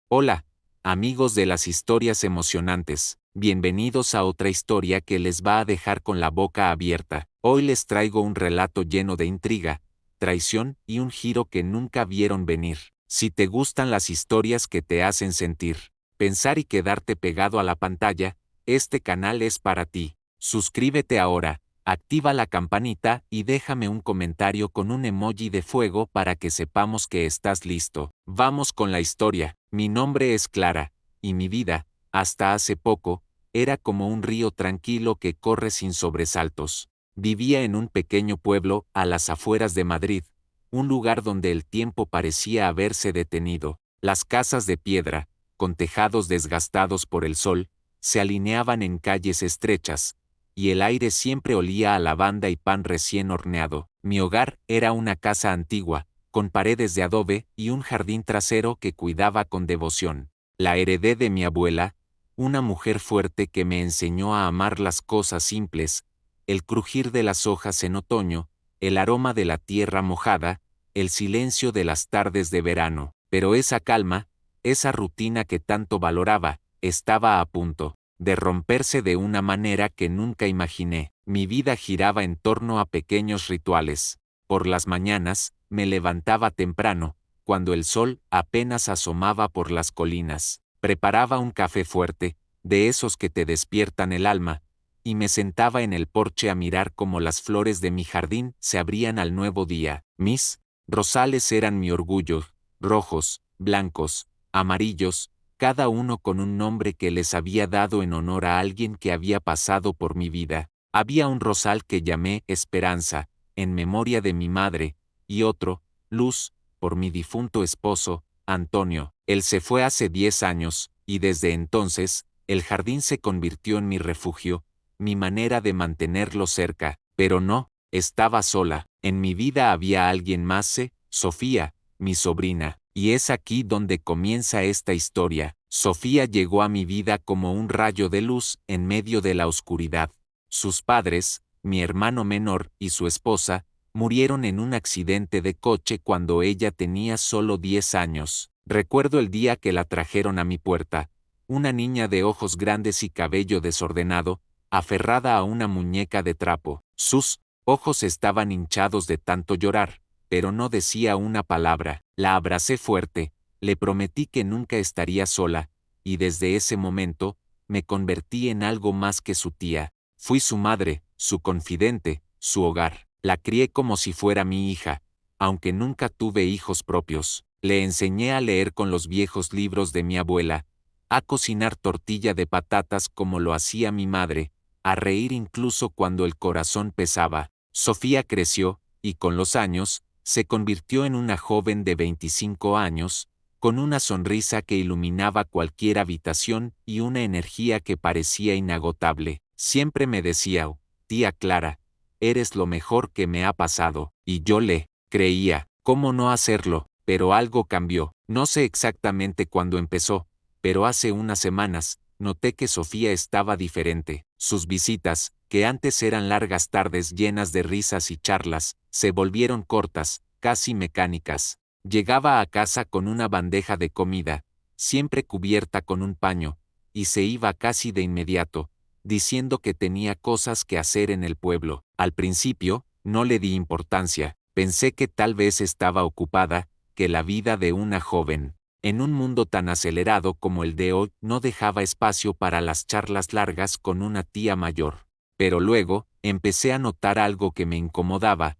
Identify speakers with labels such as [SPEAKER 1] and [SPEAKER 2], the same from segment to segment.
[SPEAKER 1] Hola, amigos de las historias emocionantes, bienvenidos a otra historia que les va a dejar con la boca abierta. Hoy les traigo un relato lleno de intriga, traición y un giro que nunca vieron venir. Si te gustan las historias que te hacen sentir, pensar y quedarte pegado a la pantalla, este canal es para ti. Suscríbete ahora, activa la campanita y déjame un comentario con un emoji de fuego para que sepamos que estás listo. Vamos con la historia. Mi nombre es Clara, y mi vida, hasta hace poco, era como un río tranquilo que corre sin sobresaltos. Vivía en un pequeño pueblo a las afueras de Madrid, un lugar donde el tiempo parecía haberse detenido. Las casas de piedra, con tejados desgastados por el sol, se alineaban en calles estrechas, y el aire siempre olía a lavanda y pan recién horneado. Mi hogar era una casa antigua, con paredes de adobe y un jardín trasero que cuidaba con devoción. La heredé de mi abuela, una mujer fuerte que me enseñó a amar las cosas simples, el crujir de las hojas en otoño, el aroma de la tierra mojada, el silencio de las tardes de verano. Pero esa calma, esa rutina que tanto valoraba, estaba a punto de romperse de una manera que nunca imaginé. Mi vida giraba en torno a pequeños rituales. Por las mañanas, me levantaba temprano, cuando el sol apenas asomaba por las colinas. Preparaba un café fuerte, de esos que te despiertan el alma, y me sentaba en el porche a mirar cómo las flores de mi jardín se abrían al nuevo día. Mis rosales eran mi orgullo, rojos, blancos, amarillos, cada uno con un nombre que les había dado en honor a alguien que había pasado por mi vida. Había un rosal que llamé Esperanza, en memoria de mi madre, y otro, Luz, por mi difunto esposo, Antonio. Él se fue hace 10 años, y desde entonces, el jardín se convirtió en mi refugio, mi manera de mantenerlo cerca. Pero no, estaba sola. En mi vida había alguien más, Sofía, mi sobrina. Y es aquí donde comienza esta historia. Sofía llegó a mi vida como un rayo de luz en medio de la oscuridad. Sus padres, mi hermano menor y su esposa, murieron en un accidente de coche cuando ella tenía solo 10 años. Recuerdo el día que la trajeron a mi puerta, una niña de ojos grandes y cabello desordenado, aferrada a una muñeca de trapo. Sus ojos estaban hinchados de tanto llorar, pero no decía una palabra. La abracé fuerte, le prometí que nunca estaría sola, y desde ese momento, me convertí en algo más que su tía. Fui su madre, su confidente, su hogar. La crié como si fuera mi hija, aunque nunca tuve hijos propios. Le enseñé a leer con los viejos libros de mi abuela, a cocinar tortilla de patatas como lo hacía mi madre, a reír incluso cuando el corazón pesaba. Sofía creció, y con los años, se convirtió en una joven de 25 años, con una sonrisa que iluminaba cualquier habitación y una energía que parecía inagotable. Siempre me decía, tía Clara, eres lo mejor que me ha pasado, y yo le creía. ¿Cómo no hacerlo? Pero algo cambió. No sé exactamente cuándo empezó, pero hace unas semanas, noté que Sofía estaba diferente. Sus visitas, que antes eran largas tardes llenas de risas y charlas, se volvieron cortas, casi mecánicas. Llegaba a casa con una bandeja de comida, siempre cubierta con un paño, y se iba casi de inmediato, diciendo que tenía cosas que hacer en el pueblo. Al principio, no le di importancia, pensé que tal vez estaba ocupada, que la vida de una joven, en un mundo tan acelerado como el de hoy, no dejaba espacio para las charlas largas con una tía mayor. Pero luego, empecé a notar algo que me incomodaba,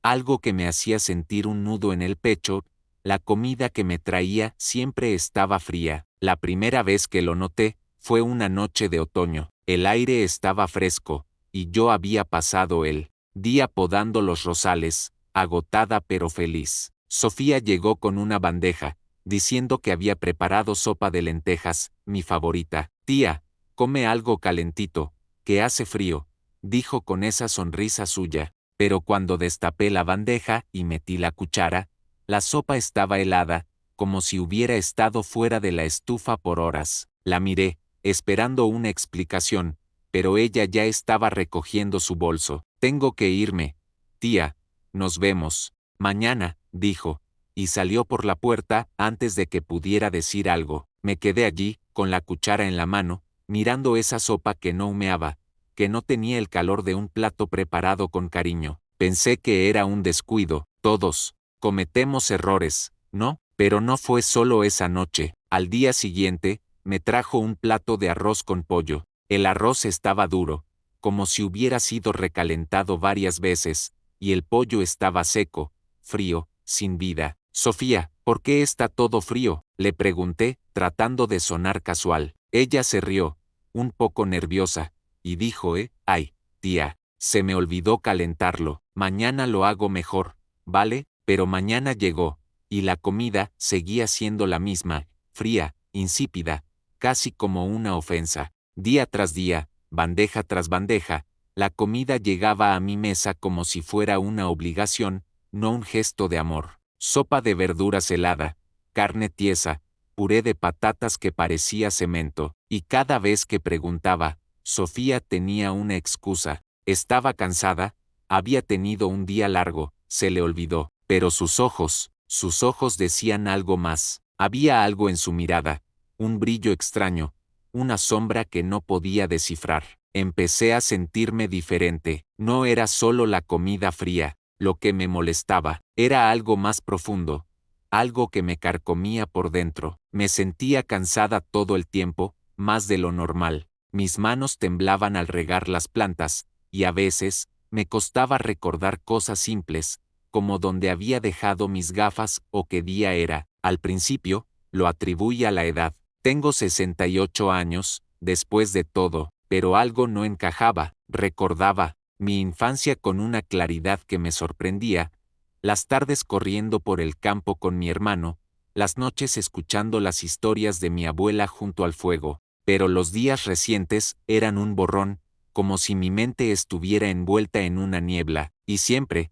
[SPEAKER 1] algo que me hacía sentir un nudo en el pecho. La comida que me traía siempre estaba fría. La primera vez que lo noté, fue una noche de otoño. El aire estaba fresco, y yo había pasado el día podando los rosales, agotada pero feliz. Sofía llegó con una bandeja, diciendo que había preparado sopa de lentejas, mi favorita. Tía, come algo calentito, que hace frío, dijo con esa sonrisa suya. Pero cuando destapé la bandeja y metí la cuchara, la sopa estaba helada, como si hubiera estado fuera de la estufa por horas. La miré, esperando una explicación, pero ella ya estaba recogiendo su bolso. Tengo que irme. Tía, nos vemos mañana, dijo, y salió por la puerta antes de que pudiera decir algo. Me quedé allí, con la cuchara en la mano, mirando esa sopa que no humeaba, que no tenía el calor de un plato preparado con cariño. Pensé que era un descuido. Todos cometemos errores, ¿no? Pero no fue solo esa noche. Al día siguiente, me trajo un plato de arroz con pollo. El arroz estaba duro, como si hubiera sido recalentado varias veces, y el pollo estaba seco, frío, sin vida. Sofía, ¿por qué está todo frío?, le pregunté, tratando de sonar casual. Ella se rió, un poco nerviosa, y dijo, ay, tía, se me olvidó calentarlo, mañana lo hago mejor, ¿vale? Pero mañana llegó, y la comida seguía siendo la misma, fría, insípida, casi como una ofensa. Día tras día, bandeja tras bandeja, la comida llegaba a mi mesa como si fuera una obligación, no un gesto de amor. Sopa de verduras helada, carne tiesa, puré de patatas que parecía cemento, y cada vez que preguntaba, Sofía tenía una excusa. Estaba cansada, había tenido un día largo, se le olvidó, pero sus ojos decían algo más. Había algo en su mirada, un brillo extraño, una sombra que no podía descifrar. Empecé a sentirme diferente. No era solo la comida fría, lo que me molestaba, era algo más profundo, algo que me carcomía por dentro. Me sentía cansada todo el tiempo, más de lo normal. Mis manos temblaban al regar las plantas, y a veces, me costaba recordar cosas simples, como dónde había dejado mis gafas o qué día era. Al principio, lo atribuí a la edad. Tengo 68 años, después de todo, pero algo no encajaba. Recordaba mi infancia con una claridad que me sorprendía, las tardes corriendo por el campo con mi hermano, las noches escuchando las historias de mi abuela junto al fuego, pero los días recientes eran un borrón, como si mi mente estuviera envuelta en una niebla, y siempre,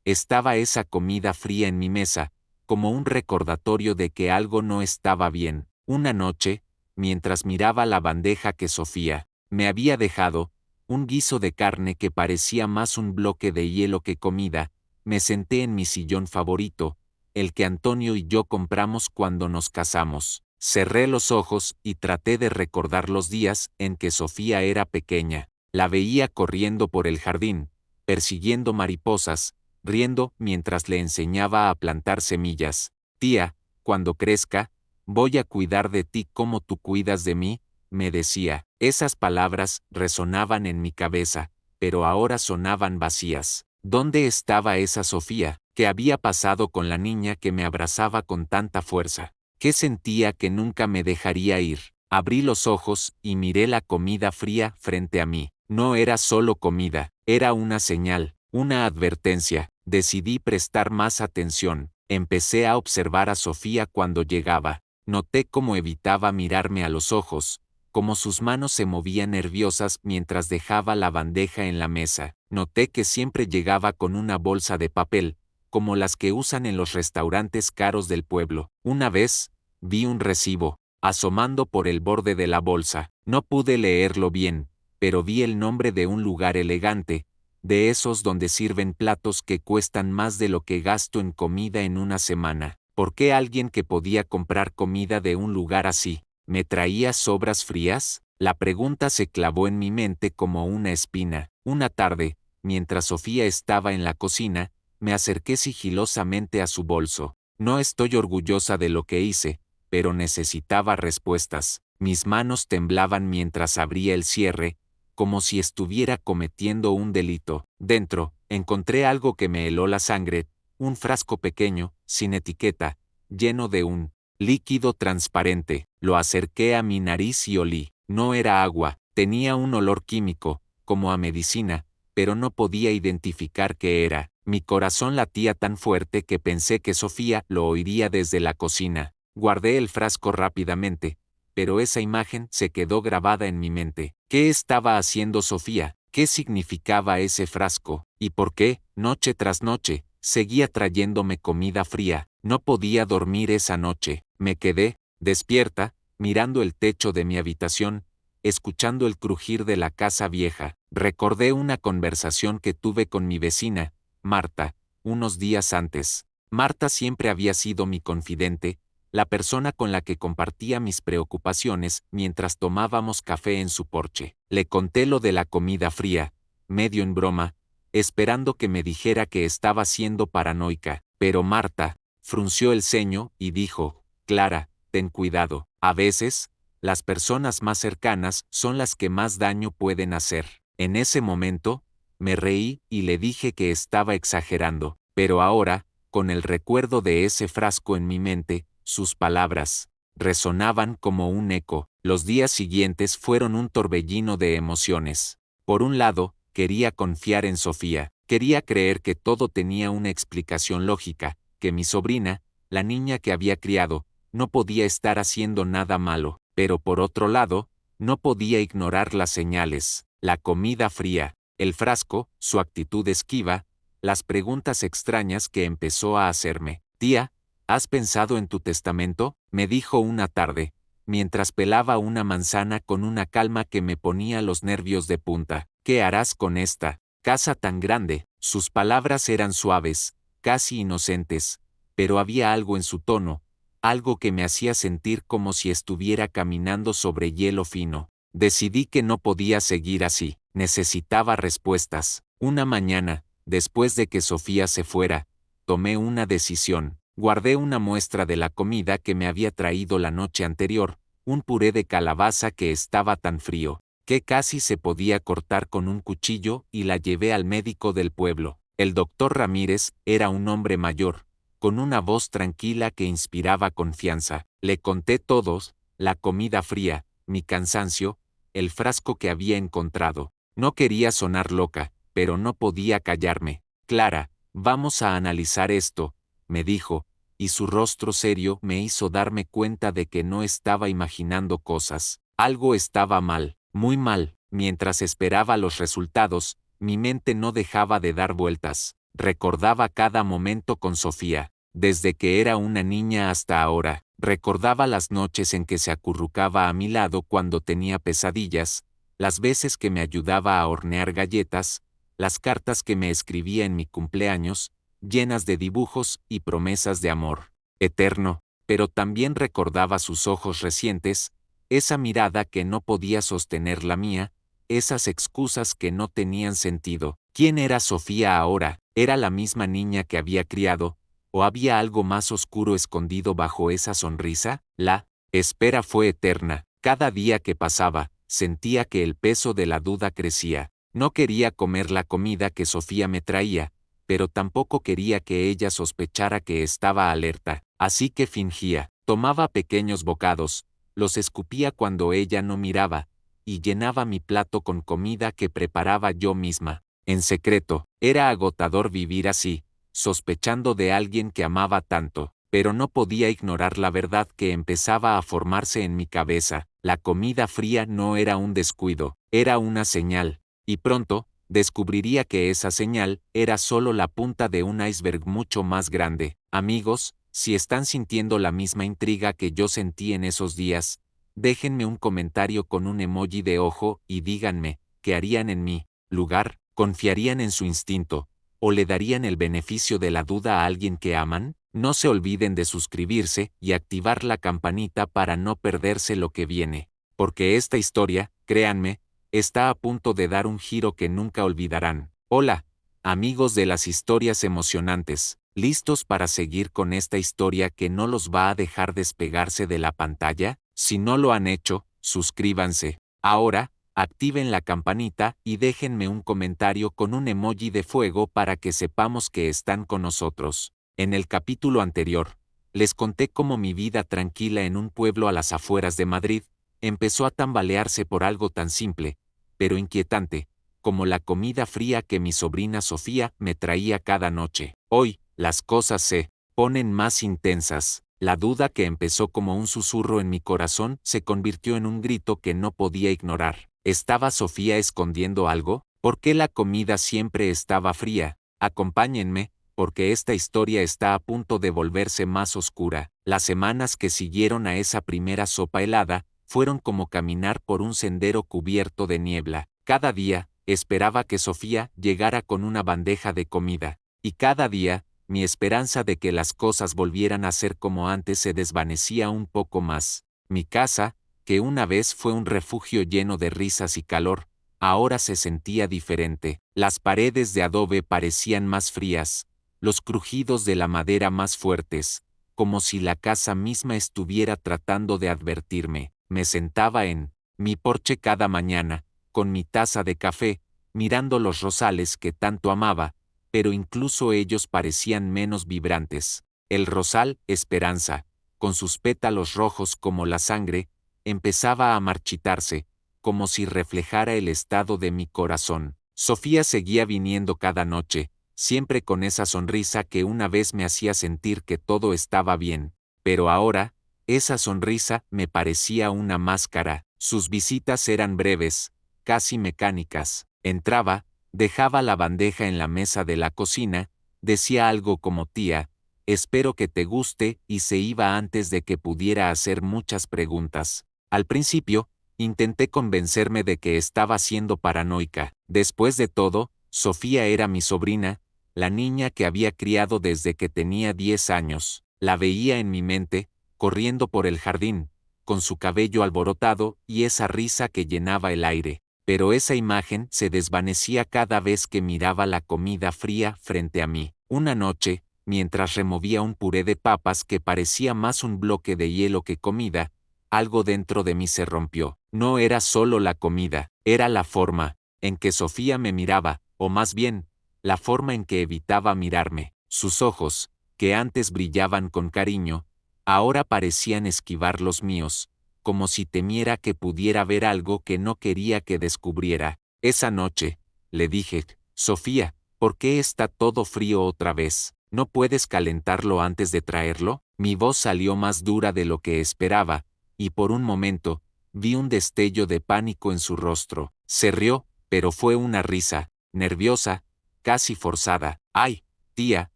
[SPEAKER 1] estaba esa comida fría en mi mesa, como un recordatorio de que algo no estaba bien. Una noche, mientras miraba la bandeja que Sofía me había dejado, un guiso de carne que parecía más un bloque de hielo que comida, me senté en mi sillón favorito, el que Antonio y yo compramos cuando nos casamos. Cerré los ojos y traté de recordar los días en que Sofía era pequeña. La veía corriendo por el jardín, persiguiendo mariposas, riendo mientras le enseñaba a plantar semillas. Tía, cuando crezca, voy a cuidar de ti como tú cuidas de mí, me decía. Esas palabras resonaban en mi cabeza, pero ahora sonaban vacías. ¿Dónde estaba esa Sofía? ¿Qué había pasado con la niña que me abrazaba con tanta fuerza? ¿Qué sentía que nunca me dejaría ir? Abrí los ojos y miré la comida fría frente a mí. No era solo comida, era una señal, una advertencia. Decidí prestar más atención. Empecé a observar a Sofía cuando llegaba. Noté cómo evitaba mirarme a los ojos, cómo sus manos se movían nerviosas mientras dejaba la bandeja en la mesa. Noté que siempre llegaba con una bolsa de papel, como las que usan en los restaurantes caros del pueblo. Una vez, vi un recibo, asomando por el borde de la bolsa. No pude leerlo bien, pero vi el nombre de un lugar elegante, de esos donde sirven platos que cuestan más de lo que gasto en comida en una semana. ¿Por qué alguien que podía comprar comida de un lugar así me traía sobras frías? La pregunta se clavó en mi mente como una espina. Una tarde, mientras Sofía estaba en la cocina, me acerqué sigilosamente a su bolso. No estoy orgullosa de lo que hice, pero necesitaba respuestas. Mis manos temblaban mientras abría el cierre, como si estuviera cometiendo un delito. Dentro, encontré algo que me heló la sangre, un frasco pequeño, sin etiqueta, lleno de un líquido transparente. Lo acerqué a mi nariz y olí. No era agua, tenía un olor químico, como a medicina, pero no podía identificar qué era. Mi corazón latía tan fuerte que pensé que Sofía lo oiría desde la cocina. Guardé el frasco rápidamente, pero esa imagen se quedó grabada en mi mente. ¿Qué estaba haciendo Sofía? ¿Qué significaba ese frasco? ¿Y por qué, noche tras noche, seguía trayéndome comida fría? No podía dormir esa noche. Me quedé, despierta, mirando el techo de mi habitación, escuchando el crujir de la casa vieja. Recordé una conversación que tuve con mi vecina, Marta, unos días antes. Marta siempre había sido mi confidente, la persona con la que compartía mis preocupaciones mientras tomábamos café en su porche. Le conté lo de la comida fría, medio en broma, esperando que me dijera que estaba siendo paranoica, pero Marta frunció el ceño y dijo: Clara, ten cuidado, a veces, las personas más cercanas son las que más daño pueden hacer. En ese momento, me reí y le dije que estaba exagerando, pero ahora, con el recuerdo de ese frasco en mi mente, sus palabras resonaban como un eco. Los días siguientes fueron un torbellino de emociones. Por un lado, quería confiar en Sofía, quería creer que todo tenía una explicación lógica, que mi sobrina, la niña que había criado, no podía estar haciendo nada malo, pero por otro lado, no podía ignorar las señales, la comida fría, el frasco, su actitud esquiva, las preguntas extrañas que empezó a hacerme. Tía, ¿has pensado en tu testamento?, me dijo una tarde, mientras pelaba una manzana con una calma que me ponía los nervios de punta. ¿Qué harás con esta casa tan grande? Sus palabras eran suaves, casi inocentes, pero había algo en su tono, algo que me hacía sentir como si estuviera caminando sobre hielo fino. Decidí que no podía seguir así, necesitaba respuestas. Una mañana, después de que Sofía se fuera, tomé una decisión. Guardé una muestra de la comida que me había traído la noche anterior, un puré de calabaza que estaba tan frío, que casi se podía cortar con un cuchillo, y la llevé al médico del pueblo. El doctor Ramírez era un hombre mayor, con una voz tranquila que inspiraba confianza. Le conté todos, la comida fría, mi cansancio, el frasco que había encontrado. No quería sonar loca, pero no podía callarme. Clara, vamos a analizar esto, me dijo, y su rostro serio me hizo darme cuenta de que no estaba imaginando cosas. Algo estaba mal, muy mal. Mientras esperaba los resultados, mi mente no dejaba de dar vueltas. Recordaba cada momento con Sofía, desde que era una niña hasta ahora. Recordaba las noches en que se acurrucaba a mi lado cuando tenía pesadillas, las veces que me ayudaba a hornear galletas, las cartas que me escribía en mi cumpleaños, llenas de dibujos y promesas de amor eterno, pero también recordaba sus ojos recientes, esa mirada que no podía sostener la mía, esas excusas que no tenían sentido. ¿Quién era Sofía ahora? ¿Era la misma niña que había criado, o había algo más oscuro escondido bajo esa sonrisa? La espera fue eterna. Cada día que pasaba, sentía que el peso de la duda crecía. No quería comer la comida que Sofía me traía, pero tampoco quería que ella sospechara que estaba alerta, así que fingía. Tomaba pequeños bocados, los escupía cuando ella no miraba, y llenaba mi plato con comida que preparaba yo misma. En secreto, era agotador vivir así, sospechando de alguien que amaba tanto, pero no podía ignorar la verdad que empezaba a formarse en mi cabeza. La comida fría no era un descuido, era una señal, y pronto, descubriría que esa señal era solo la punta de un iceberg mucho más grande. Amigos, si están sintiendo la misma intriga que yo sentí en esos días, déjenme un comentario con un emoji de ojo y díganme, ¿qué harían en mi lugar? ¿Confiarían en su instinto, o le darían el beneficio de la duda a alguien que aman? No se olviden de suscribirse y activar la campanita para no perderse lo que viene, porque esta historia, créanme, está a punto de dar un giro que nunca olvidarán. Hola, amigos de las historias emocionantes, ¿listos para seguir con esta historia que no los va a dejar despegarse de la pantalla? Si no lo han hecho, suscríbanse. Ahora, activen la campanita y déjenme un comentario con un emoji de fuego para que sepamos que están con nosotros. En el capítulo anterior, les conté cómo mi vida tranquila en un pueblo a las afueras de Madrid empezó a tambalearse por algo tan simple, pero inquietante, como la comida fría que mi sobrina Sofía me traía cada noche. Hoy, las cosas se ponen más intensas. La duda que empezó como un susurro en mi corazón se convirtió en un grito que no podía ignorar. ¿Estaba Sofía escondiendo algo? ¿Por qué la comida siempre estaba fría? Acompáñenme, porque esta historia está a punto de volverse más oscura. Las semanas que siguieron a esa primera sopa helada fueron como caminar por un sendero cubierto de niebla. Cada día, esperaba que Sofía llegara con una bandeja de comida, y cada día, mi esperanza de que las cosas volvieran a ser como antes se desvanecía un poco más. Mi casa, que una vez fue un refugio lleno de risas y calor, ahora se sentía diferente. Las paredes de adobe parecían más frías, los crujidos de la madera más fuertes, como si la casa misma estuviera tratando de advertirme. Me sentaba en mi porche cada mañana, con mi taza de café, mirando los rosales que tanto amaba, pero incluso ellos parecían menos vibrantes. El rosal, Esperanza, con sus pétalos rojos como la sangre, empezaba a marchitarse, como si reflejara el estado de mi corazón. Sofía seguía viniendo cada noche, siempre con esa sonrisa que una vez me hacía sentir que todo estaba bien, pero ahora, esa sonrisa me parecía una máscara. Sus visitas eran breves, casi mecánicas. Entraba, dejaba la bandeja en la mesa de la cocina, decía algo como tía, espero que te guste, y se iba antes de que pudiera hacer muchas preguntas. Al principio, intenté convencerme de que estaba siendo paranoica. Después de todo, Sofía era mi sobrina, la niña que había criado desde que tenía 10 años. La veía en mi mente, corriendo por el jardín, con su cabello alborotado y esa risa que llenaba el aire. Pero esa imagen se desvanecía cada vez que miraba la comida fría frente a mí. Una noche, mientras removía un puré de papas que parecía más un bloque de hielo que comida, algo dentro de mí se rompió. No era solo la comida, era la forma en que Sofía me miraba, o más bien, la forma en que evitaba mirarme. Sus ojos, que antes brillaban con cariño, ahora parecían esquivar los míos, como si temiera que pudiera ver algo que no quería que descubriera. Esa noche, le dije, Sofía, ¿por qué está todo frío otra vez? ¿No puedes calentarlo antes de traerlo? Mi voz salió más dura de lo que esperaba, y por un momento, vi un destello de pánico en su rostro. Se rió, pero fue una risa, nerviosa, casi forzada. ¡Ay, tía!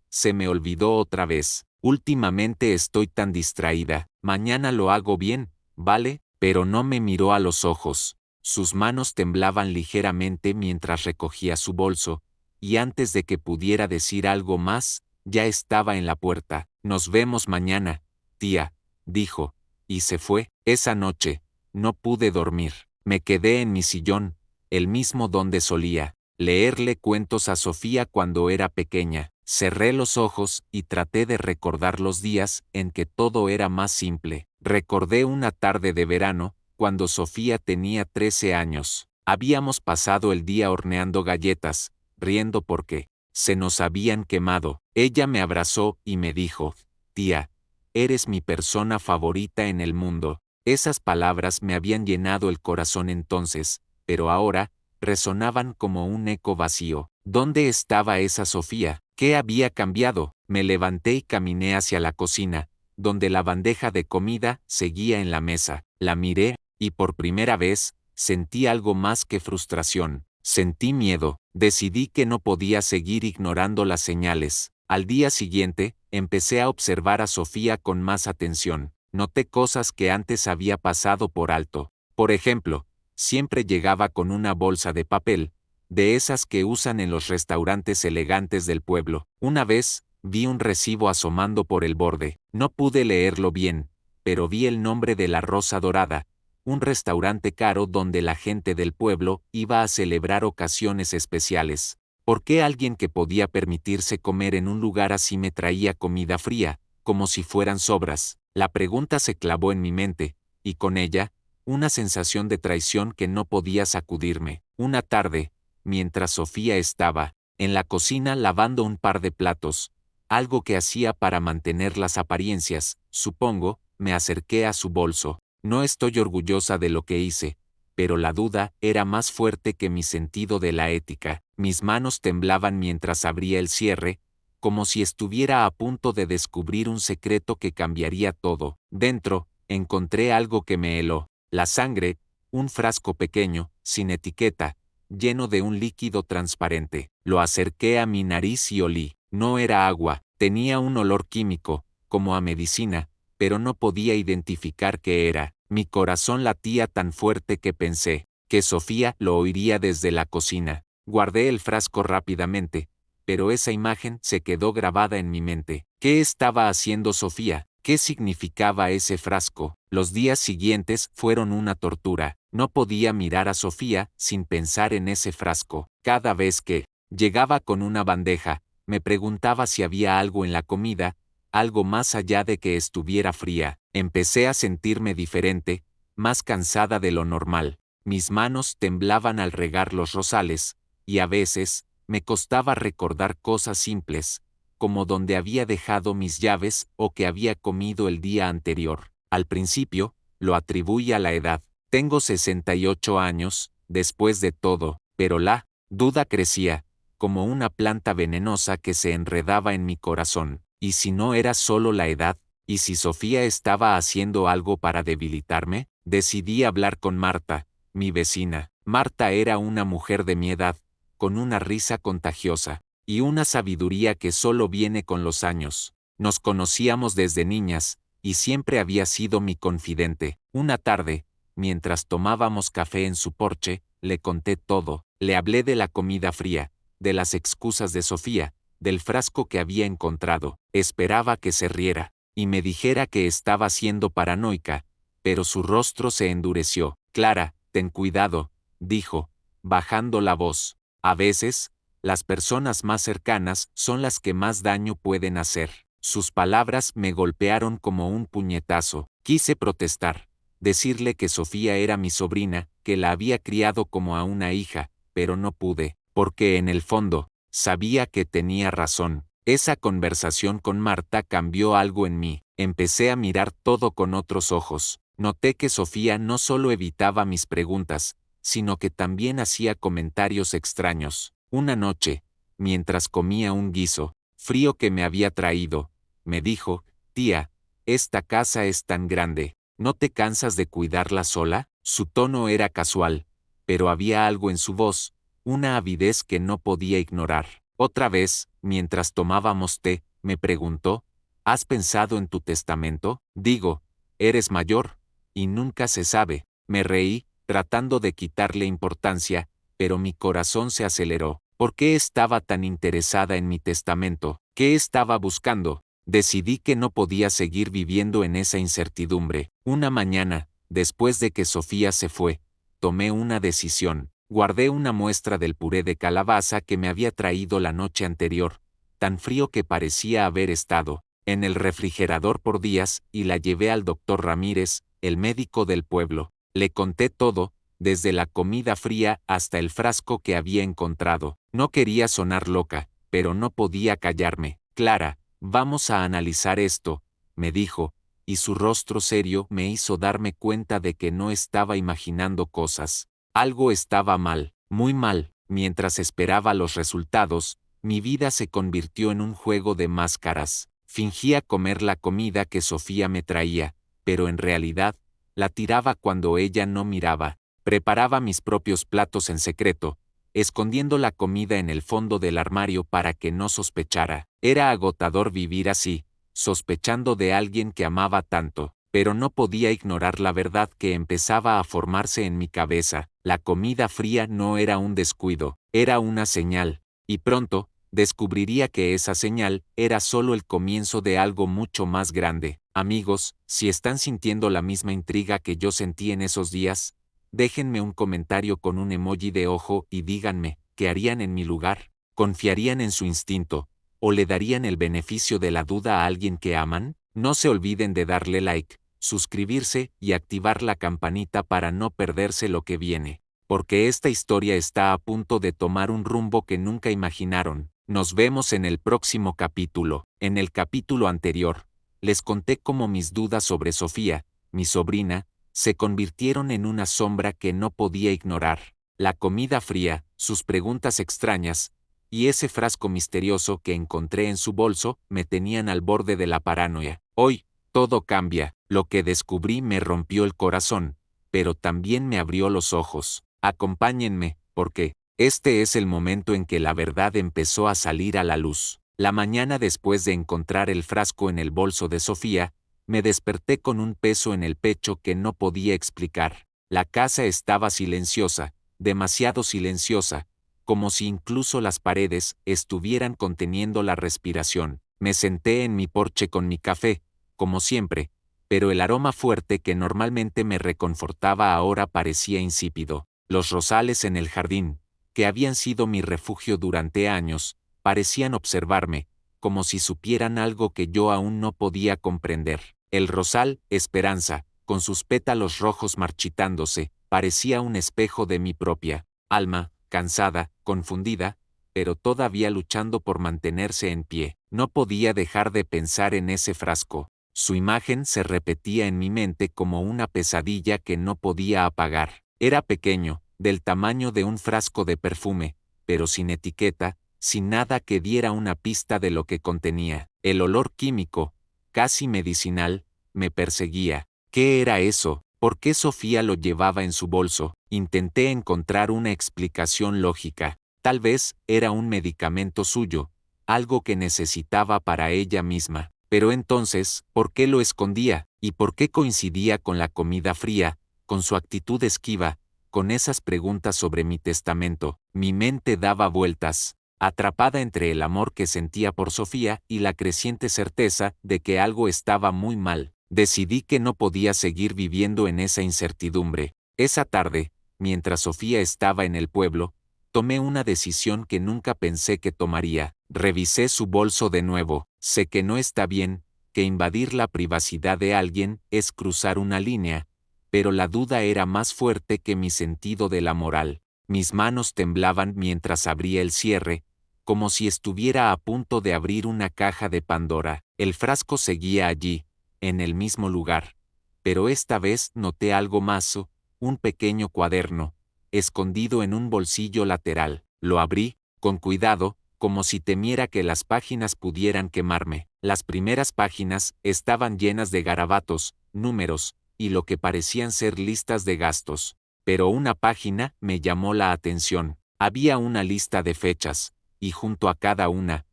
[SPEAKER 1] Se me olvidó otra vez. Últimamente estoy tan distraída. Mañana lo hago bien, ¿vale? Pero no me miró a los ojos. Sus manos temblaban ligeramente mientras recogía su bolso, y antes de que pudiera decir algo más, ya estaba en la puerta. Nos vemos mañana, tía, dijo, y se fue. Esa noche, no pude dormir. Me quedé en mi sillón, el mismo donde solía leerle cuentos a Sofía cuando era pequeña. Cerré los ojos y traté de recordar los días en que todo era más simple. Recordé una tarde de verano, cuando Sofía tenía 13 años. Habíamos pasado el día horneando galletas, riendo porque se nos habían quemado. Ella me abrazó y me dijo, tía, eres mi persona favorita en el mundo. Esas palabras me habían llenado el corazón entonces, pero ahora, resonaban como un eco vacío. ¿Dónde estaba esa Sofía? ¿Qué había cambiado? Me levanté y caminé hacia la cocina, donde la bandeja de comida seguía en la mesa. La miré, y por primera vez, sentí algo más que frustración. Sentí miedo. Decidí que no podía seguir ignorando las señales. Al día siguiente, empecé a observar a Sofía con más atención. Noté cosas que antes había pasado por alto. Por ejemplo, siempre llegaba con una bolsa de papel, de esas que usan en los restaurantes elegantes del pueblo. Una vez, vi un recibo asomando por el borde. No pude leerlo bien, pero vi el nombre de La Rosa Dorada, un restaurante caro donde la gente del pueblo iba a celebrar ocasiones especiales. ¿Por qué alguien que podía permitirse comer en un lugar así me traía comida fría, como si fueran sobras? La pregunta se clavó en mi mente, y con ella, una sensación de traición que no podía sacudirme. Una tarde, mientras Sofía estaba en la cocina lavando un par de platos, algo que hacía para mantener las apariencias, supongo, me acerqué a su bolso. No estoy orgullosa de lo que hice, pero la duda era más fuerte que mi sentido de la ética. Mis manos temblaban mientras abría el cierre, como si estuviera a punto de descubrir un secreto que cambiaría todo. Dentro, encontré algo que me heló. La sangre, un frasco pequeño, sin etiqueta, lleno de un líquido transparente. Lo acerqué a mi nariz y olí. No era agua, tenía un olor químico, como a medicina, pero no podía identificar qué era. Mi corazón latía tan fuerte que pensé que Sofía lo oiría desde la cocina. Guardé el frasco rápidamente, pero esa imagen se quedó grabada en mi mente. ¿Qué estaba haciendo Sofía? ¿Qué significaba ese frasco? Los días siguientes fueron una tortura. No podía mirar a Sofía sin pensar en ese frasco. Cada vez que llegaba con una bandeja, me preguntaba si había algo en la comida, algo más allá de que estuviera fría. Empecé a sentirme diferente, más cansada de lo normal. Mis manos temblaban al regar los rosales, y a veces me costaba recordar cosas simples, como dónde había dejado mis llaves o que había comido el día anterior. Al principio, lo atribuí a la edad. Tengo 68 años, después de todo, pero la duda crecía, como una planta venenosa que se enredaba en mi corazón. ¿Y si no era solo la edad? ¿Y si Sofía estaba haciendo algo para debilitarme? Decidí hablar con Marta, mi vecina. Marta era una mujer de mi edad, con una risa contagiosa, y una sabiduría que solo viene con los años. Nos conocíamos desde niñas, y siempre había sido mi confidente. Una tarde, mientras tomábamos café en su porche, le conté todo. Le hablé de la comida fría, de las excusas de Sofía, del frasco que había encontrado. Esperaba que se riera, y me dijera que estaba siendo paranoica, pero su rostro se endureció. Clara, ten cuidado, dijo, bajando la voz. A veces, las personas más cercanas son las que más daño pueden hacer. Sus palabras me golpearon como un puñetazo. Quise protestar, decirle que Sofía era mi sobrina, que la había criado como a una hija, pero no pude, porque en el fondo, sabía que tenía razón. Esa conversación con Marta cambió algo en mí. Empecé a mirar todo con otros ojos. Noté que Sofía no solo evitaba mis preguntas, sino que también hacía comentarios extraños. Una noche, mientras comía un guiso frío que me había traído, me dijo, tía, esta casa es tan grande, ¿no te cansas de cuidarla sola? Su tono era casual, pero había algo en su voz, una avidez que no podía ignorar. Otra vez, mientras tomábamos té, me preguntó, ¿has pensado en tu testamento? Digo, eres mayor, y nunca se sabe. Me reí, tratando de quitarle importancia, pero mi corazón se aceleró. ¿Por qué estaba tan interesada en mi testamento? ¿Qué estaba buscando? Decidí que no podía seguir viviendo en esa incertidumbre. Una mañana, después de que Sofía se fue, tomé una decisión. Guardé una muestra del puré de calabaza que me había traído la noche anterior, tan frío que parecía haber estado en el refrigerador por días, y la llevé al doctor Ramírez, el médico del pueblo. Le conté todo, desde la comida fría hasta el frasco que había encontrado. No quería sonar loca, pero no podía callarme. Clara, vamos a analizar esto, me dijo, y su rostro serio me hizo darme cuenta de que no estaba imaginando cosas. Algo estaba mal, muy mal. Mientras esperaba los resultados, mi vida se convirtió en un juego de máscaras. Fingía comer la comida que Sofía me traía, pero en realidad, la tiraba cuando ella no miraba. Preparaba mis propios platos en secreto, escondiendo la comida en el fondo del armario para que no sospechara. Era agotador vivir así, sospechando de alguien que amaba tanto, pero no podía ignorar la verdad que empezaba a formarse en mi cabeza. La comida fría no era un descuido, era una señal, y pronto, descubriría que esa señal era solo el comienzo de algo mucho más grande. Amigos, si están sintiendo la misma intriga que yo sentí en esos días, déjenme un comentario con un emoji de ojo y díganme, ¿qué harían en mi lugar? ¿Confiarían en su instinto? ¿O le darían el beneficio de la duda a alguien que aman? No se olviden de darle like, suscribirse y activar la campanita para no perderse lo que viene, porque esta historia está a punto de tomar un rumbo que nunca imaginaron. Nos vemos en el próximo capítulo. En el capítulo anterior, les conté cómo mis dudas sobre Sofía, mi sobrina, se convirtieron en una sombra que no podía ignorar. La comida fría, sus preguntas extrañas, y ese frasco misterioso que encontré en su bolso me tenían al borde de la paranoia. Hoy, todo cambia. Lo que descubrí me rompió el corazón, pero también me abrió los ojos. Acompáñenme, porque este es el momento en que la verdad empezó a salir a la luz. La mañana después de encontrar el frasco en el bolso de Sofía, me desperté con un peso en el pecho que no podía explicar. La casa estaba silenciosa, demasiado silenciosa, como si incluso las paredes estuvieran conteniendo la respiración. Me senté en mi porche con mi café, como siempre, pero el aroma fuerte que normalmente me reconfortaba ahora parecía insípido. Los rosales en el jardín, que habían sido mi refugio durante años, parecían observarme, como si supieran algo que yo aún no podía comprender. El rosal, Esperanza, con sus pétalos rojos marchitándose, parecía un espejo de mi propia alma, cansada, confundida, pero todavía luchando por mantenerse en pie. No podía dejar de pensar en ese frasco. Su imagen se repetía en mi mente como una pesadilla que no podía apagar. Era pequeño, del tamaño de un frasco de perfume, pero sin etiqueta, sin nada que diera una pista de lo que contenía. El olor químico, casi medicinal, me perseguía. ¿Qué era eso? ¿Por qué Sofía lo llevaba en su bolso? Intenté encontrar una explicación lógica. Tal vez era un medicamento suyo, algo que necesitaba para ella misma. Pero entonces, ¿por qué lo escondía? ¿Y por qué coincidía con la comida fría, con su actitud esquiva, con esas preguntas sobre mi testamento? Mi mente daba vueltas, atrapada entre el amor que sentía por Sofía y la creciente certeza de que algo estaba muy mal. Decidí que no podía seguir viviendo en esa incertidumbre. Esa tarde, mientras Sofía estaba en el pueblo, tomé una decisión que nunca pensé que tomaría. Revisé su bolso de nuevo. Sé que no está bien, que invadir la privacidad de alguien es cruzar una línea, pero la duda era más fuerte que mi sentido de la moral. Mis manos temblaban mientras abría el cierre, como si estuviera a punto de abrir una caja de Pandora. El frasco seguía allí, en el mismo lugar, pero esta vez noté algo más, un pequeño cuaderno, escondido en un bolsillo lateral. Lo abrí, con cuidado, como si temiera que las páginas pudieran quemarme. Las primeras páginas estaban llenas de garabatos, números, y lo que parecían ser listas de gastos. Pero una página me llamó la atención. Había una lista de fechas, y junto a cada una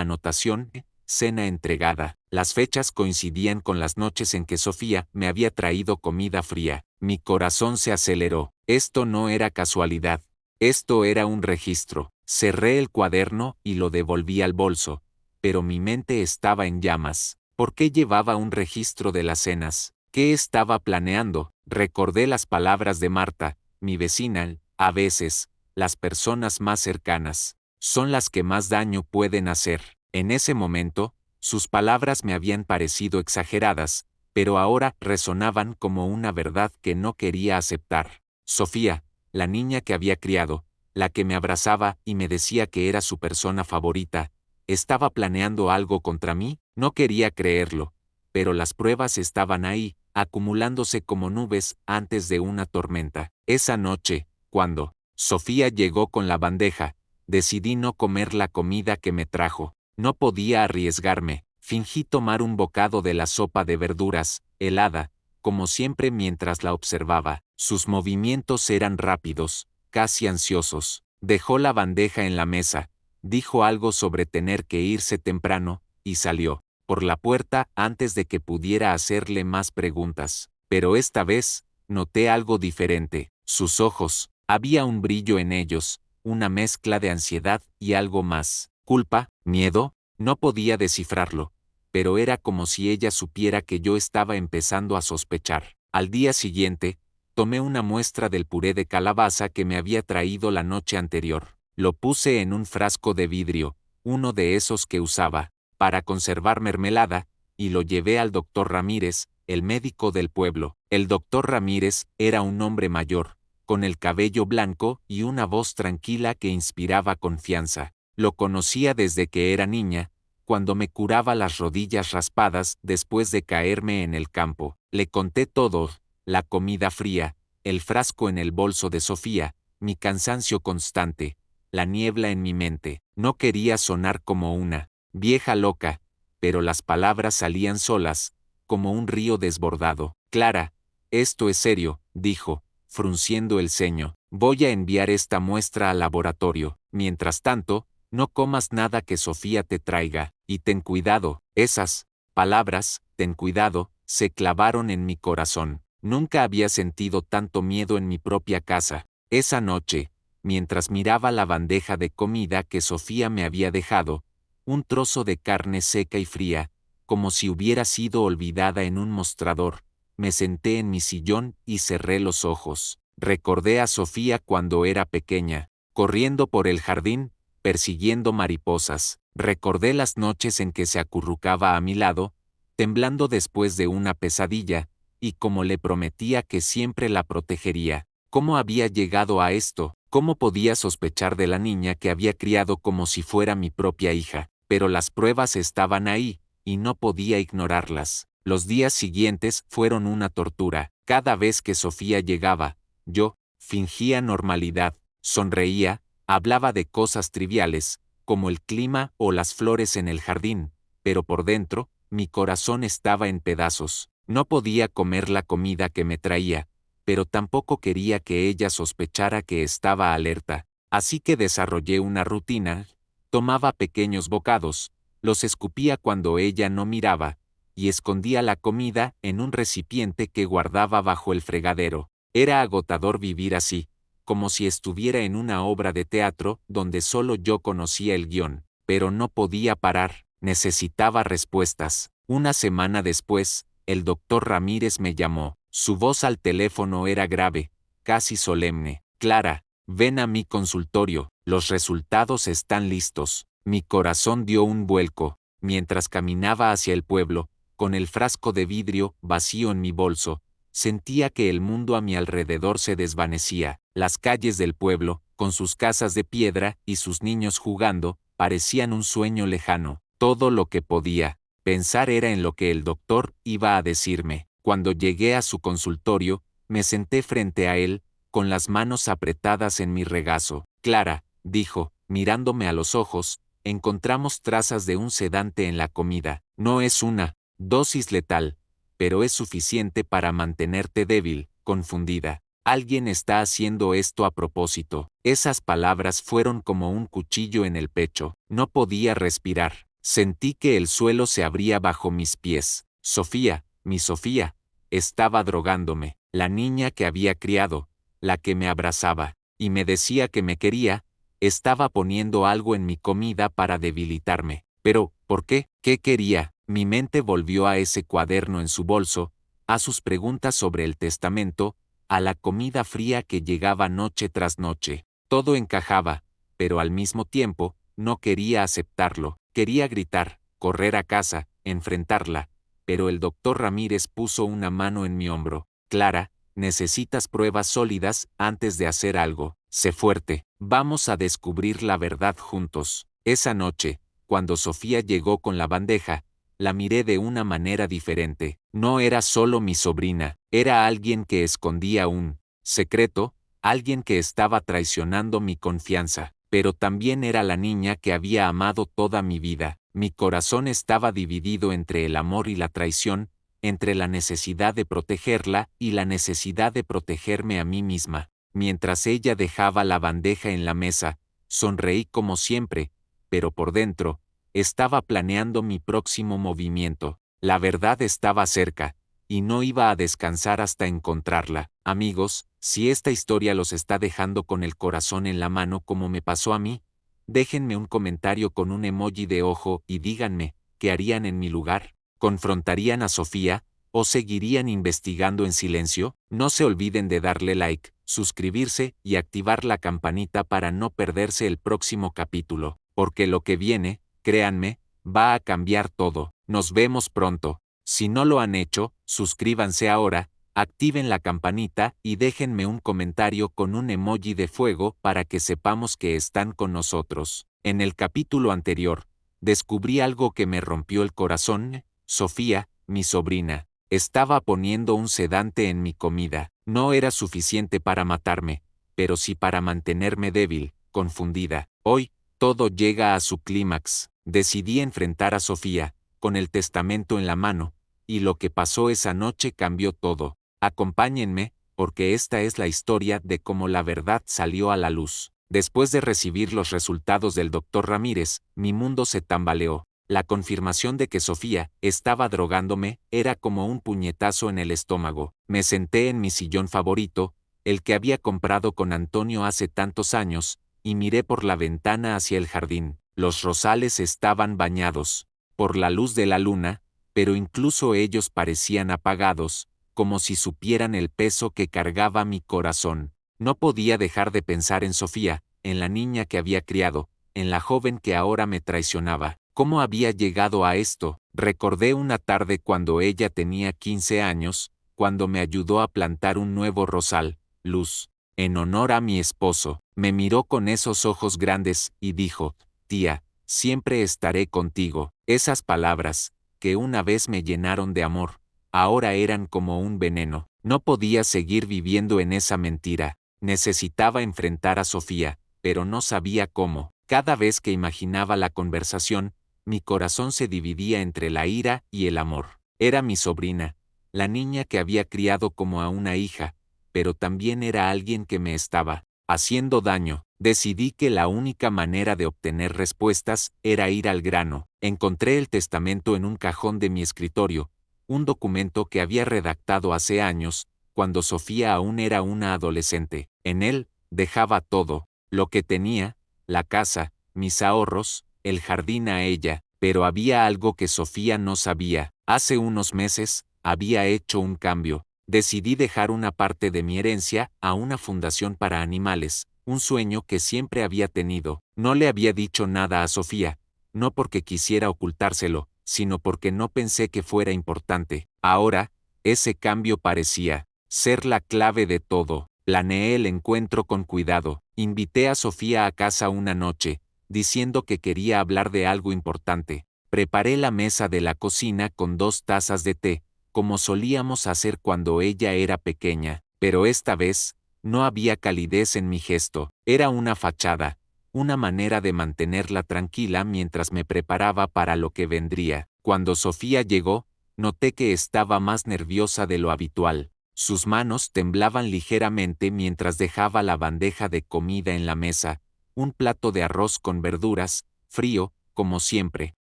[SPEAKER 1] anotación, cena entregada. Las fechas coincidían con las noches en que Sofía me había traído comida fría. Mi corazón se aceleró. Esto no era casualidad. Esto era un registro. Cerré el cuaderno y lo devolví al bolso, pero mi mente estaba en llamas. ¿Por qué llevaba un registro de las cenas? ¿Qué estaba planeando? Recordé las palabras de Marta, mi vecina. A veces, las personas más cercanas son las que más daño pueden hacer. En ese momento, sus palabras me habían parecido exageradas, pero ahora resonaban como una verdad que no quería aceptar. Sofía, la niña que había criado, la que me abrazaba y me decía que era su persona favorita, ¿estaba planeando algo contra mí? No quería creerlo, pero las pruebas estaban ahí, acumulándose como nubes antes de una tormenta. Esa noche, cuando Sofía llegó con la bandeja, decidí no comer la comida que me trajo. No podía arriesgarme. Fingí tomar un bocado de la sopa de verduras, helada, como siempre mientras la observaba. Sus movimientos eran rápidos, casi ansiosos. Dejó la bandeja en la mesa, dijo algo sobre tener que irse temprano, y salió por la puerta antes de que pudiera hacerle más preguntas. Pero esta vez, noté algo diferente. Sus ojos, había un brillo en ellos, una mezcla de ansiedad y algo más. ¿Culpa? ¿Miedo? No podía descifrarlo, pero era como si ella supiera que yo estaba empezando a sospechar. Al día siguiente, tomé una muestra del puré de calabaza que me había traído la noche anterior. Lo puse en un frasco de vidrio, uno de esos que usaba para conservar mermelada, y lo llevé al doctor Ramírez, el médico del pueblo. El doctor Ramírez era un hombre mayor, con el cabello blanco y una voz tranquila que inspiraba confianza. Lo conocía desde que era niña, cuando me curaba las rodillas raspadas después de caerme en el campo. Le conté todo, la comida fría, el frasco en el bolso de Sofía, mi cansancio constante, la niebla en mi mente. No quería sonar como una vieja loca, pero las palabras salían solas, como un río desbordado. Clara, esto es serio, dijo, frunciendo el ceño. Voy a enviar esta muestra al laboratorio. Mientras tanto, no comas nada que Sofía te traiga, y ten cuidado. Esas palabras, ten cuidado, se clavaron en mi corazón. Nunca había sentido tanto miedo en mi propia casa. Esa noche, mientras miraba la bandeja de comida que Sofía me había dejado, un trozo de carne seca y fría, como si hubiera sido olvidada en un mostrador. Me senté en mi sillón y cerré los ojos. Recordé a Sofía cuando era pequeña, corriendo por el jardín, persiguiendo mariposas. Recordé las noches en que se acurrucaba a mi lado, temblando después de una pesadilla, y como le prometía que siempre la protegería. ¿Cómo había llegado a esto? ¿Cómo podía sospechar de la niña que había criado como si fuera mi propia hija? Pero las pruebas estaban ahí, y no podía ignorarlas. Los días siguientes fueron una tortura. Cada vez que Sofía llegaba, yo fingía normalidad, sonreía, hablaba de cosas triviales, como el clima o las flores en el jardín, pero por dentro, mi corazón estaba en pedazos. No podía comer la comida que me traía, pero tampoco quería que ella sospechara que estaba alerta. Así que desarrollé una rutina, tomaba pequeños bocados, los escupía cuando ella no miraba, y escondía la comida en un recipiente que guardaba bajo el fregadero. Era agotador vivir así, como si estuviera en una obra de teatro donde solo yo conocía el guión, pero no podía parar, necesitaba respuestas. Una semana después, el doctor Ramírez me llamó. Su voz al teléfono era grave, casi solemne. Clara, ven a mi consultorio, los resultados están listos. Mi corazón dio un vuelco, mientras caminaba hacia el pueblo, con el frasco de vidrio vacío en mi bolso, sentía que el mundo a mi alrededor se desvanecía. Las calles del pueblo, con sus casas de piedra y sus niños jugando, parecían un sueño lejano. Todo lo que podía pensar era en lo que el doctor iba a decirme. Cuando llegué a su consultorio, me senté frente a él, con las manos apretadas en mi regazo. Clara, dijo, mirándome a los ojos, encontramos trazas de un sedante en la comida. No es una dosis letal, pero es suficiente para mantenerte débil, confundida. Alguien está haciendo esto a propósito. Esas palabras fueron como un cuchillo en el pecho. No podía respirar. Sentí que el suelo se abría bajo mis pies. Sofía, mi Sofía, estaba drogándome. La niña que había criado, la que me abrazaba, y me decía que me quería, estaba poniendo algo en mi comida para debilitarme. Pero, ¿por qué? ¿Qué quería? Mi mente volvió a ese cuaderno en su bolso, a sus preguntas sobre el testamento, a la comida fría que llegaba noche tras noche. Todo encajaba, pero al mismo tiempo, no quería aceptarlo. Quería gritar, correr a casa, enfrentarla, pero el doctor Ramírez puso una mano en mi hombro. Clara, necesitas pruebas sólidas antes de hacer algo. Sé fuerte. Vamos a descubrir la verdad juntos. Esa noche, cuando Sofía llegó con la bandeja, la miré de una manera diferente. No era solo mi sobrina, era alguien que escondía un secreto, alguien que estaba traicionando mi confianza, pero también era la niña que había amado toda mi vida. Mi corazón estaba dividido entre el amor y la traición, entre la necesidad de protegerla y la necesidad de protegerme a mí misma. Mientras ella dejaba la bandeja en la mesa, sonreí como siempre, pero por dentro, estaba planeando mi próximo movimiento. La verdad estaba cerca, y no iba a descansar hasta encontrarla. Amigos, si esta historia los está dejando con el corazón en la mano como me pasó a mí, déjenme un comentario con un emoji de ojo y díganme, ¿qué harían en mi lugar? ¿Confrontarían a Sofía, o seguirían investigando en silencio? No se olviden de darle like, suscribirse y activar la campanita para no perderse el próximo capítulo, porque lo que viene, créanme, va a cambiar todo. Nos vemos pronto. Si no lo han hecho, suscríbanse ahora, activen la campanita y déjenme un comentario con un emoji de fuego para que sepamos que están con nosotros. En el capítulo anterior, descubrí algo que me rompió el corazón. Sofía, mi sobrina, estaba poniendo un sedante en mi comida. No era suficiente para matarme, pero sí para mantenerme débil, confundida. Hoy, todo llega a su clímax. Decidí enfrentar a Sofía, con el testamento en la mano, y lo que pasó esa noche cambió todo. Acompáñenme, porque esta es la historia de cómo la verdad salió a la luz. Después de recibir los resultados del doctor Ramírez, mi mundo se tambaleó. La confirmación de que Sofía estaba drogándome era como un puñetazo en el estómago. Me senté en mi sillón favorito, el que había comprado con Antonio hace tantos años, y miré por la ventana hacia el jardín. Los rosales estaban bañados por la luz de la luna, pero incluso ellos parecían apagados, como si supieran el peso que cargaba mi corazón. No podía dejar de pensar en Sofía, en la niña que había criado, en la joven que ahora me traicionaba. ¿Cómo había llegado a esto? Recordé una tarde cuando ella tenía 15 años, cuando me ayudó a plantar un nuevo rosal, Luz, en honor a mi esposo. Me miró con esos ojos grandes y dijo: tía, siempre estaré contigo. Esas palabras, que una vez me llenaron de amor, ahora eran como un veneno. No podía seguir viviendo en esa mentira. Necesitaba enfrentar a Sofía, pero no sabía cómo. Cada vez que imaginaba la conversación, mi corazón se dividía entre la ira y el amor. Era mi sobrina, la niña que había criado como a una hija, pero también era alguien que me estaba haciendo daño. Decidí que la única manera de obtener respuestas era ir al grano. Encontré el testamento en un cajón de mi escritorio, un documento que había redactado hace años, cuando Sofía aún era una adolescente. En él, dejaba todo, lo que tenía, la casa, mis ahorros, el jardín a ella, pero había algo que Sofía no sabía. Hace unos meses, había hecho un cambio. Decidí dejar una parte de mi herencia a una fundación para animales, un sueño que siempre había tenido. No le había dicho nada a Sofía, no porque quisiera ocultárselo, sino porque no pensé que fuera importante. Ahora, ese cambio parecía ser la clave de todo. Planeé el encuentro con cuidado. Invité a Sofía a casa una noche, diciendo que quería hablar de algo importante. Preparé la mesa de la cocina con 2 tazas de té, como solíamos hacer cuando ella era pequeña, pero esta vez, no había calidez en mi gesto. Era una fachada, una manera de mantenerla tranquila mientras me preparaba para lo que vendría. Cuando Sofía llegó, noté que estaba más nerviosa de lo habitual. Sus manos temblaban ligeramente mientras dejaba la bandeja de comida en la mesa, un plato de arroz con verduras, frío, como siempre.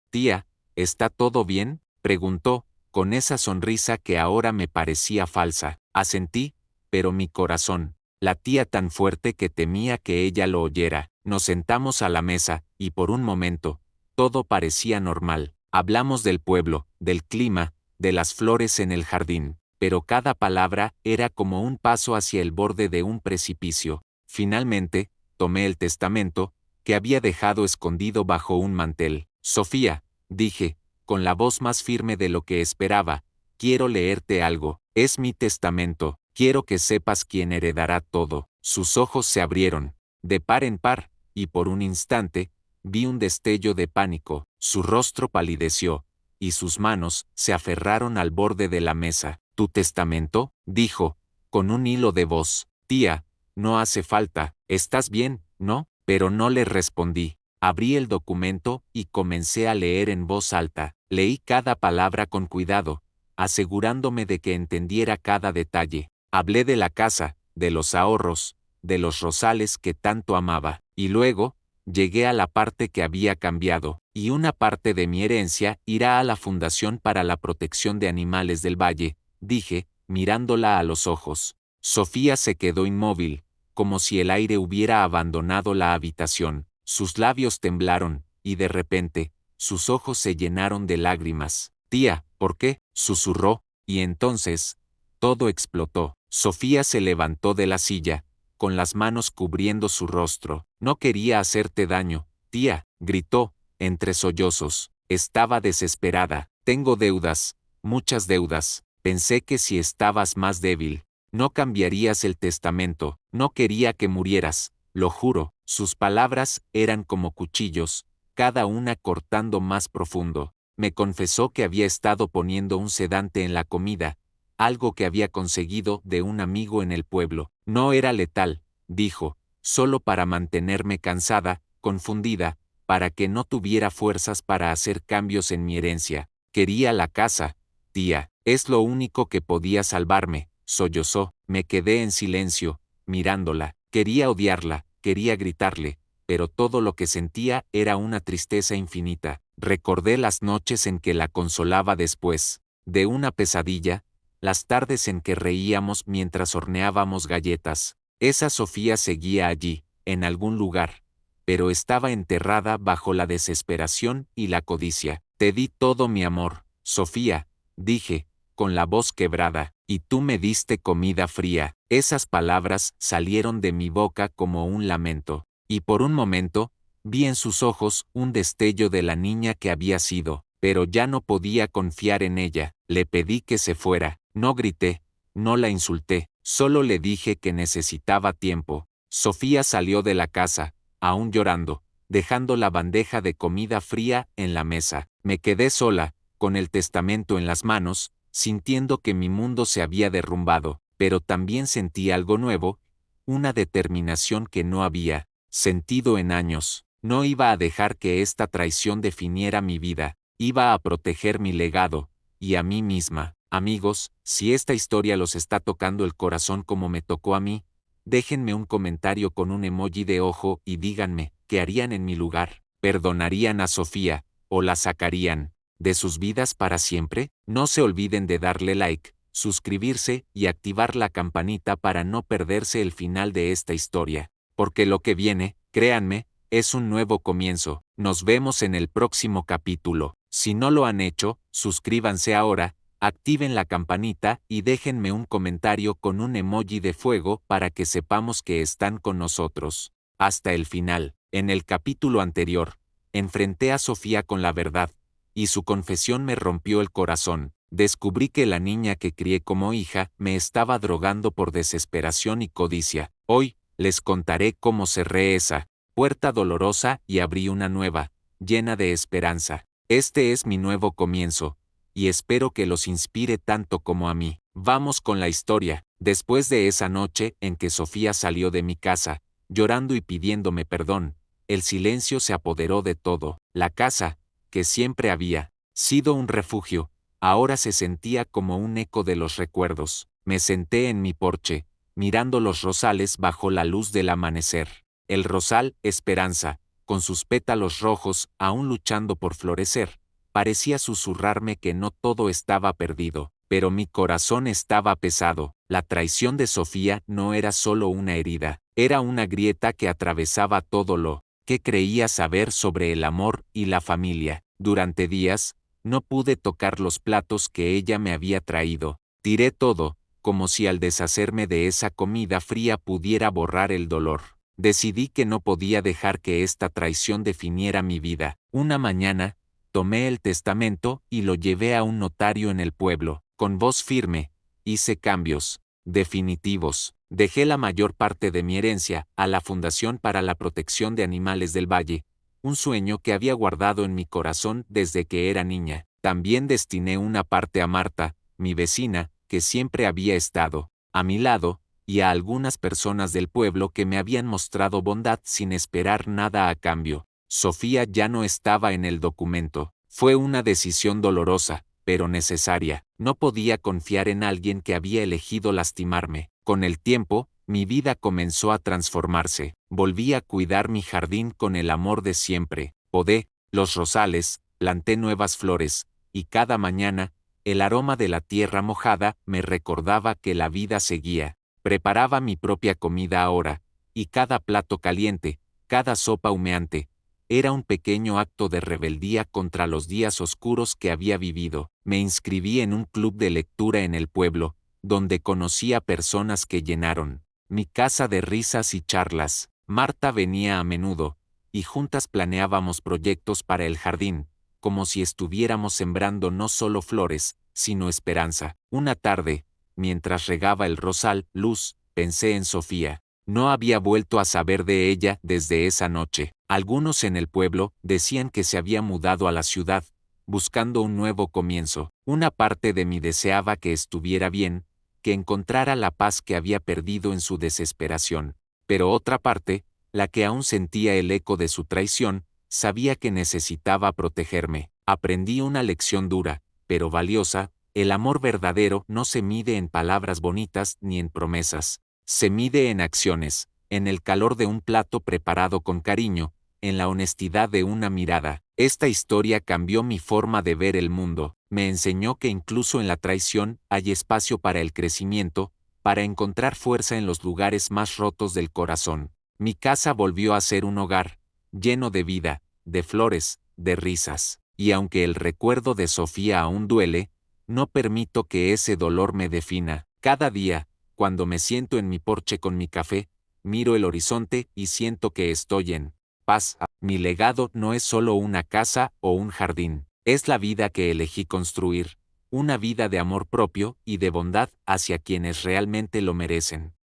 [SPEAKER 1] Tía, ¿está todo bien?, preguntó, con esa sonrisa que ahora me parecía falsa. Asentí, pero mi corazón latía tan fuerte que temía que ella lo oyera. Nos sentamos a la mesa, y por un momento, todo parecía normal. Hablamos del pueblo, del clima, de las flores en el jardín, pero cada palabra era como un paso hacia el borde de un precipicio. Finalmente, tomé el testamento, que había dejado escondido bajo un mantel. Sofía, dije, con la voz más firme de lo que esperaba, quiero leerte algo. Es mi testamento, quiero que sepas quién heredará todo. Sus ojos se abrieron, de par en par, y por un instante, vi un destello de pánico. Su rostro palideció, y sus manos se aferraron al borde de la mesa. ¿Tu testamento?, dijo, con un hilo de voz. Tía, no hace falta, ¿estás bien, no? Pero no le respondí. Abrí el documento y comencé a leer en voz alta. Leí cada palabra con cuidado, asegurándome de que entendiera cada detalle. Hablé de la casa, de los ahorros, de los rosales que tanto amaba, y luego, llegué a la parte que había cambiado, y una parte de mi herencia irá a la Fundación para la Protección de Animales del Valle, dije, mirándola a los ojos. Sofía se quedó inmóvil, como si el aire hubiera abandonado la habitación. Sus labios temblaron, y de repente, sus ojos se llenaron de lágrimas. Tía, ¿por qué?, susurró, y entonces, todo explotó. Sofía se levantó de la silla, con las manos cubriendo su rostro. No quería hacerte daño, tía, gritó, entre sollozos. Estaba desesperada. Tengo deudas, muchas deudas. Pensé que si estabas más débil, no cambiarías el testamento. No quería que murieras, lo juro. Sus palabras eran como cuchillos, cada una cortando más profundo. Me confesó que había estado poniendo un sedante en la comida, algo que había conseguido de un amigo en el pueblo. No era letal, dijo, solo para mantenerme cansada, confundida, para que no tuviera fuerzas para hacer cambios en mi herencia. Quería la casa, tía, es lo único que podía salvarme, sollozó. Me quedé en silencio, mirándola. Quería odiarla, quería gritarle, pero todo lo que sentía era una tristeza infinita. Recordé las noches en que la consolaba después de una pesadilla, las tardes en que reíamos mientras horneábamos galletas. Esa Sofía seguía allí, en algún lugar, pero estaba enterrada bajo la desesperación y la codicia. Te di todo mi amor, Sofía, dije, con la voz quebrada, y tú me diste comida fría. Esas palabras salieron de mi boca como un lamento, y por un momento, vi en sus ojos un destello de la niña que había sido, pero ya no podía confiar en ella. Le pedí que se fuera, no grité, no la insulté, solo le dije que necesitaba tiempo. Sofía salió de la casa, aún llorando, dejando la bandeja de comida fría en la mesa. Me quedé sola, con el testamento en las manos, sintiendo que mi mundo se había derrumbado, pero también sentí algo nuevo, una determinación que no había sentido en años. No iba a dejar que esta traición definiera mi vida, iba a proteger mi legado, y a mí misma. Amigos, si esta historia los está tocando el corazón como me tocó a mí, déjenme un comentario con un emoji de ojo y díganme, ¿qué harían en mi lugar? ¿Perdonarían a Sofía, o la sacarían de sus vidas para siempre? No se olviden de darle like, suscribirse y activar la campanita para no perderse el final de esta historia, porque lo que viene, créanme, es un nuevo comienzo. Nos vemos en el próximo capítulo. Si no lo han hecho, suscríbanse ahora, activen la campanita y déjenme un comentario con un emoji de fuego para que sepamos que están con nosotros. Hasta el final. En el capítulo anterior, enfrenté a Sofía con la verdad, y su confesión me rompió el corazón. Descubrí que la niña que crié como hija me estaba drogando por desesperación y codicia. Hoy, les contaré cómo cerré esa puerta dolorosa y abrí una nueva, llena de esperanza. Este es mi nuevo comienzo, y espero que los inspire tanto como a mí. Vamos con la historia. Después de esa noche en que Sofía salió de mi casa, llorando y pidiéndome perdón, el silencio se apoderó de todo. La casa, que siempre había sido un refugio, ahora se sentía como un eco de los recuerdos. Me senté en mi porche, mirando los rosales bajo la luz del amanecer. El rosal, Esperanza, con sus pétalos rojos aún luchando por florecer, parecía susurrarme que no todo estaba perdido, pero mi corazón estaba pesado. La traición de Sofía no era solo una herida, era una grieta que atravesaba todo lo que creía saber sobre el amor y la familia. Durante días, no pude tocar los platos que ella me había traído. Tiré todo, como si al deshacerme de esa comida fría pudiera borrar el dolor. Decidí que no podía dejar que esta traición definiera mi vida. Una mañana, tomé el testamento y lo llevé a un notario en el pueblo. Con voz firme, hice cambios definitivos. Dejé la mayor parte de mi herencia a la Fundación para la Protección de Animales del Valle, un sueño que había guardado en mi corazón desde que era niña. También destiné una parte a Marta, mi vecina, que siempre había estado a mi lado, y a algunas personas del pueblo que me habían mostrado bondad sin esperar nada a cambio. Sofía ya no estaba en el documento. Fue una decisión dolorosa, pero necesaria. No podía confiar en alguien que había elegido lastimarme. Con el tiempo, mi vida comenzó a transformarse. Volví a cuidar mi jardín con el amor de siempre. Podé los rosales, planté nuevas flores, y cada mañana, el aroma de la tierra mojada me recordaba que la vida seguía. Preparaba mi propia comida ahora, y cada plato caliente, cada sopa humeante, era un pequeño acto de rebeldía contra los días oscuros que había vivido. Me inscribí en un club de lectura en el pueblo, donde conocí a personas que llenaron mi casa de risas y charlas. Marta venía a menudo, y juntas planeábamos proyectos para el jardín, como si estuviéramos sembrando no solo flores, sino esperanza. Una tarde, mientras regaba el rosal, Luz, pensé en Sofía. No había vuelto a saber de ella desde esa noche. Algunos en el pueblo decían que se había mudado a la ciudad, buscando un nuevo comienzo. Una parte de mí deseaba que estuviera bien, que encontrara la paz que había perdido en su desesperación. Pero otra parte, la que aún sentía el eco de su traición, sabía que necesitaba protegerme. Aprendí una lección dura, pero valiosa. El amor verdadero no se mide en palabras bonitas ni en promesas. Se mide en acciones, en el calor de un plato preparado con cariño, en la honestidad de una mirada. Esta historia cambió mi forma de ver el mundo, me enseñó que incluso en la traición hay espacio para el crecimiento, para encontrar fuerza en los lugares más rotos del corazón. Mi casa volvió a ser un hogar, lleno de vida, de flores, de risas. Y aunque el recuerdo de Sofía aún duele, no permito que ese dolor me defina. Cada día, cuando me siento en mi porche con mi café, miro el horizonte y siento que estoy en paz. Mi legado no es solo una casa o un jardín, es la vida que elegí construir, una vida de amor propio y de bondad hacia quienes realmente lo merecen.